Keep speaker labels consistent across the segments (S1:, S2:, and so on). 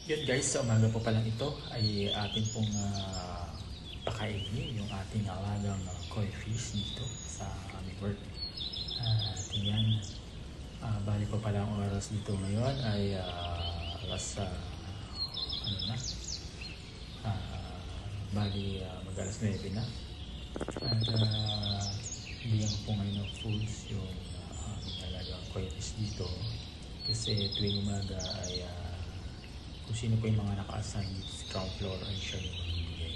S1: Yun guys, sa umaga po palang ito ay atin pong pakainin yung ating alagang koi fish dito sa aming work. At yan, bali po pala ang oras dito ngayon ay alas ano na, bali mag-alas 9 na. At bigyan ko po ngayon ng foods yung aming alagang koi fish dito kasi tuwing umaga ay kung sino po yung mga naka-assign dito sa ground floor ay siya yung magbibigay.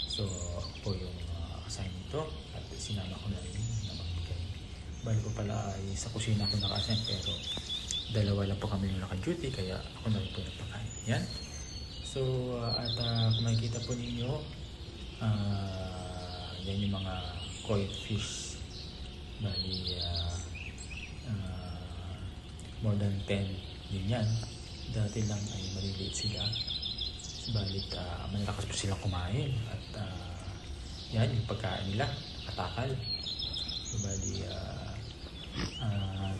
S1: So ako po yung assign dito at sinama ko na rin na magbigay. Bali po pala ay sa kusina ako naka-assign pero dalawa lang po kami yung naka-duty kaya ako na rin po nagpakain. Yan. So at kung makikita po ninyo, yan yung mga koi fish. Bali more than 10 din yan. Dati lang ay maliliit sila, subalit malakas po silang kumain at yan yung pagkain nila, katakal. Subalit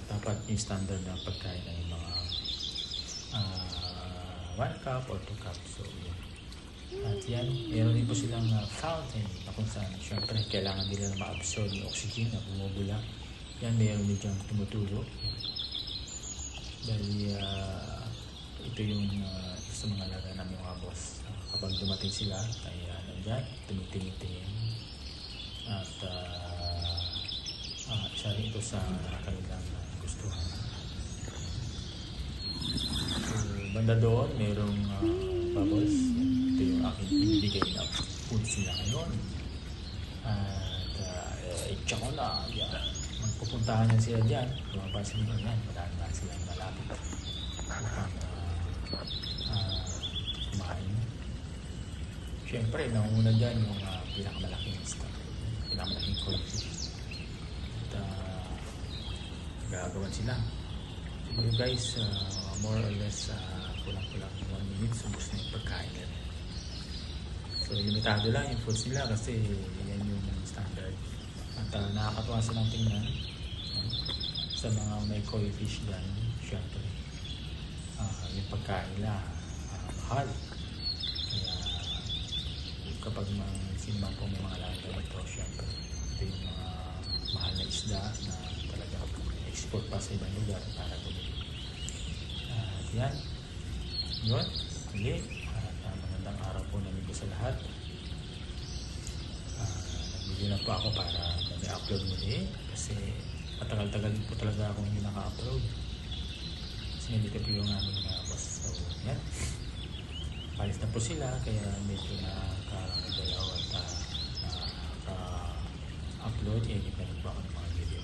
S1: dapat yung standard na pagkain ay mga 1 cup or 2 cups. So yan. At yan, meron din po silang fountain na kung saan syempre kailangan nila na ma-absorb yung oxygen na bumubula. Yan, meron din dyan tumutulo. Dahil ito yung sa mga alaga namin mga boss. Kapag dumating sila ay nandyan, tumitingin at isa rin ito sa kanilang gustuhan. So, banda doon merong bubbles. Ito yung aking ibibigay na foods nila ngayon. At i-check ko na yan. Magpupuntahan yan sila dyan. Lumabasin nyo yan, wala silang malapit upang kumain. Siyempre, nangunguna dyan yung pinakamalaking stock, pinakamalaking koi fish. At gagawan sila. Siguro guys, more or less kulang-kulang 1 minute, subos na yung pagkain nila. So, limitado lang yung foods nila kasi yan yung standard. At nakakatuwa silang tingnan sa mga may koi fish dyan. Siyempre, yung pagkain nila mahal. Kaya kapag sino man po may mga alaga dito, syempre ito yung mga mahal na isda na talaga export pa sa ibang lugar para bumili. At yan, yun, muli, at magandang araw po namin po sa lahat. Nagbigyan na po ako para may upload muli kasi matagal-tagal po talaga akong hindi naka-upload. Nandito po yung aming boss. So, yan. Palis na po sila, kaya medyo nakakagalaw at nakaka-upload. Edit na rin po ako ng mga video.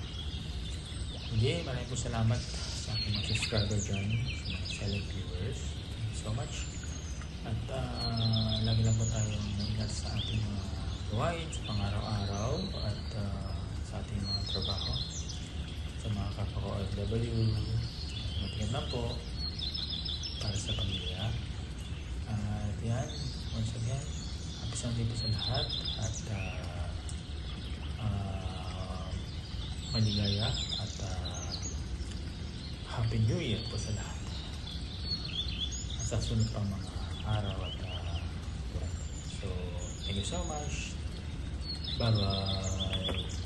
S1: Hindi, maraming po salamat sa aking mga subscriber dyan, sa mga silent viewers. Thank you so much. At lagi lang po tayong ingat sa ating mga gawain, sa pang-araw-araw at sa ating mga trabaho. Sa mga kapwa-OFW. Matingin lang po para sa pamilya. At yan, once again, happy Sunday po sa lahat at maligaya at Happy New Year po sa lahat at sa sunod pang mga araw at buwan. So, thank you so much. Bye bye.